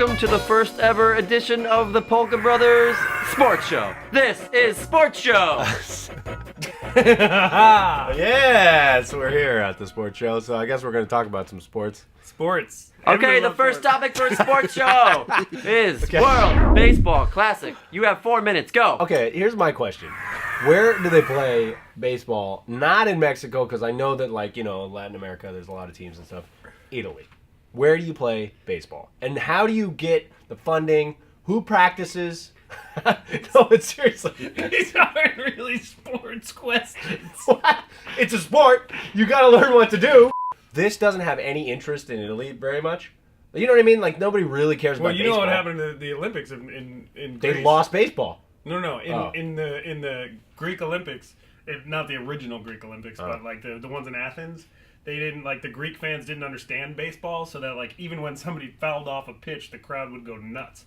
welcome to the first ever edition of the Polka Brothers Sports Show. This is Sports Show. Yes, we're here at the sports show, so I guess we're going to talk about some sports. Sports. Okay, the first topic for Sports Show is World Baseball Classic. You have 4 minutes. Go. Okay, here's my question. Where do they play baseball? Not in Mexico, because I know that, like, you know, Latin America, there's a lot of teams and stuff. Italy. Where do you play baseball? And how do you get the funding? Who practices? No, but seriously. These aren't really sports questions. What? It's a sport. You got to learn what to do. This doesn't have any interest in Italy very much. You know what I mean? Like, nobody really cares about baseball. Well, you know what happened to the Olympics in Greece? They lost baseball. No. In the Greek Olympics, not the original Greek Olympics, but like the ones in Athens, they didn't, like, the Greek fans didn't understand baseball, so that, like, even when somebody fouled off a pitch, the crowd would go nuts.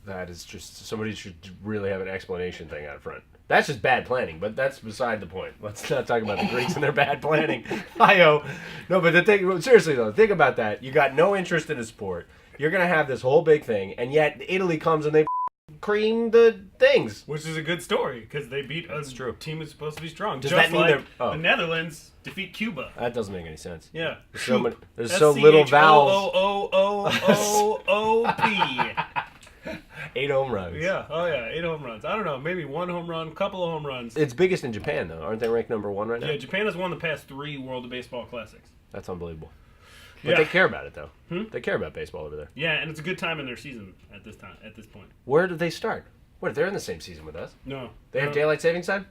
That is just, somebody should really have an explanation thing out front. That's just bad planning, but that's beside the point. Let's not talk about the Greeks and their bad planning. No, but the thing, seriously though, think about that. You got no interest in a sport. You're going to have this whole big thing, and yet Italy comes and they cream the things. Which is a good story, because they beat a team that's supposed to be strong. Does just that mean like they're... the Netherlands defeat Cuba. That doesn't make any sense. Yeah. There's so little vowels. S-C-H-O-O-O-O-O-P. 8 home runs. Yeah. Oh, yeah. 8 home runs. I don't know. Maybe 1 home run, couple of home runs. It's biggest in Japan, though. Aren't they ranked number 1 right now? Yeah, Japan has won the past 3 World Baseball Classics. That's unbelievable. But they care about it, though. They care about baseball over there. Yeah, and it's a good time in their season at this point. Where did they start? What? They're in the same season with us. No. They have daylight savings time?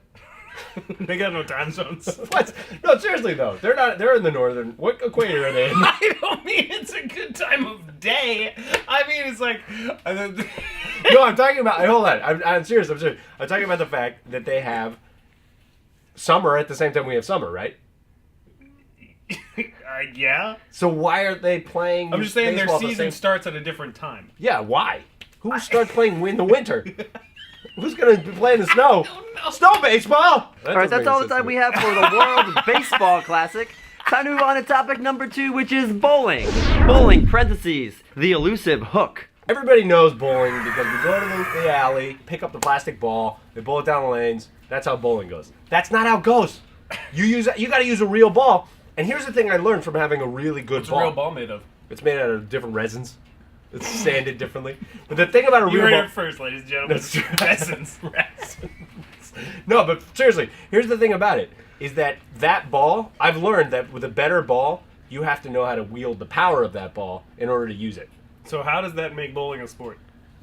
They got no time zones. What? No, seriously though. They're not. They're in the northern. What equator are they in? I don't mean it's a good time of day. I mean it's like. No, I'm talking about. Hold on. I'm serious. I'm serious. I'm talking about the fact that they have summer at the same time we have summer, right? Yeah. So why aren't they playing? I'm just saying their baseball at the season same... starts at a different time. Yeah. Why? Who starts playing in the winter? Who's going to be playing in the snow? Snow baseball! All right, that's all the time we have for the World Baseball Classic. Time to move on to topic number 2, which is bowling. Bowling, parentheses, the elusive hook. Everybody knows bowling because we go to the alley, pick up the plastic ball, they bowl it down the lanes. That's how bowling goes. That's not how it goes. You got to use a real ball. And here's the thing I learned from having a really good ball. What's a real ball made of? It's made out of different resins. It's sanded differently. But the thing about a real ball... You heard it first, ladies and gentlemen. That's true. Resins. No, but seriously, here's the thing about it, is that ball, I've learned that with a better ball, you have to know how to wield the power of that ball in order to use it. So how does that make bowling a sport?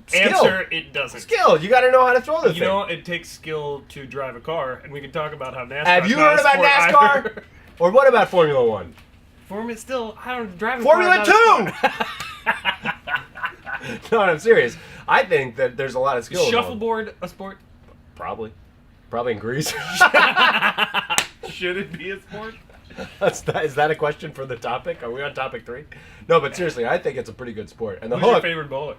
Skill. Answer, it doesn't. Skill. You got to know how to throw the thing. You know, it takes skill to drive a car, and we can talk about how NASCAR. Have you heard about NASCAR? Or what about Formula 1? I don't drive a Formula car. 2! No, I'm serious. I think that there's a lot of skill. Is shuffleboard a sport? Probably in Greece. Should it be a sport? Is that a question for the topic? Are we on topic 3? No, but seriously, I think it's a pretty good sport. And the Who's hook, your favorite bowler?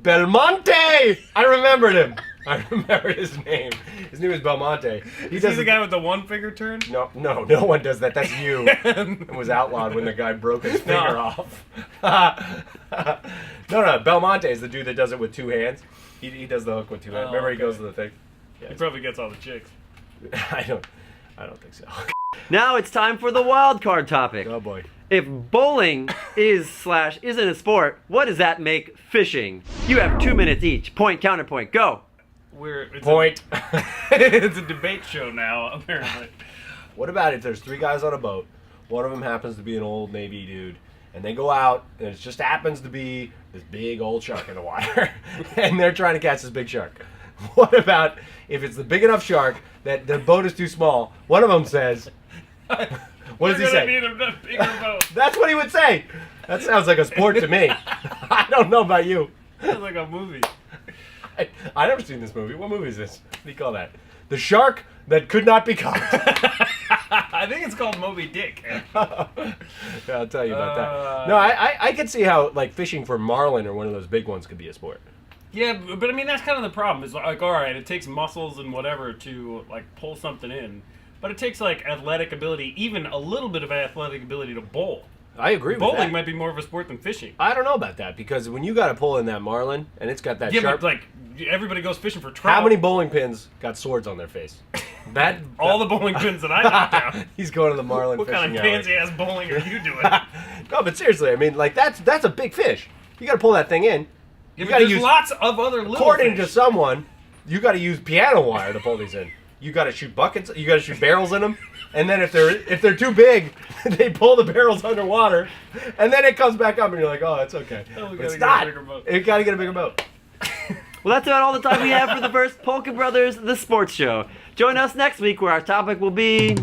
Belmonte! I remembered him. I remembered his name. His name is Belmonte. Is he the guy with the one finger turn? No one does that. That's you. It was outlawed when the guy broke his finger off. No, Belmonte is the dude that does it with 2 hands. He does the hook with 2 hands. Remember, he goes to the thing. Yeah. He probably gets all the chicks. I don't think so. Now it's time for the wild card topic. Oh boy. If bowling isn't a sport, what does that make fishing? You have 2 minutes each. Point, counterpoint, go. Point. It's a debate show now, apparently. What about if there's 3 guys on a boat? One of them happens to be an old Navy dude, and they go out, and it just happens to be this big old shark in the water, and they're trying to catch this big shark. What about if it's the big enough shark that the boat is too small? One of them says, what does he say? Need a bigger boat. That's what he would say. That sounds like a sport to me. I don't know about you. Sounds like a movie. I never seen this movie. What movie is this? What do you call that? The shark that could not be caught. I think it's called Moby Dick. Yeah, I'll tell you about that. No, I could see how like fishing for marlin or one of those big ones could be a sport. Yeah, but I mean that's kind of the problem. It's like, all right, it takes muscles and whatever to like pull something in, but it takes like athletic ability, even a little bit of athletic ability to bowl. I agree with Bowling that. might be more of a sport than fishing. I don't know about that because when you got to pull in that marlin and it's got that Yeah, sharp. but like everybody goes fishing for trout. How many bowling pins got swords on their face? All the bowling pins that I knocked down. He's going to the marlin What fishing kind of alley. pansy ass bowling are you doing? No, but seriously, I mean, like that's a big fish. You got to pull that thing in. Yeah, You but got to there's use. lots of other little According to fish. someone, you got to use piano wire to pull these in. You got to shoot buckets. You got to shoot barrels in them, and then if they're too big, they pull the barrels underwater, and then it comes back up, and you're like, oh, it's okay. Oh, we But it's gotta get a not. bigger boat. You got to get a bigger boat. Well, that's about all the time we have for the first Polka Brothers, the sports show. Join us next week where our topic will be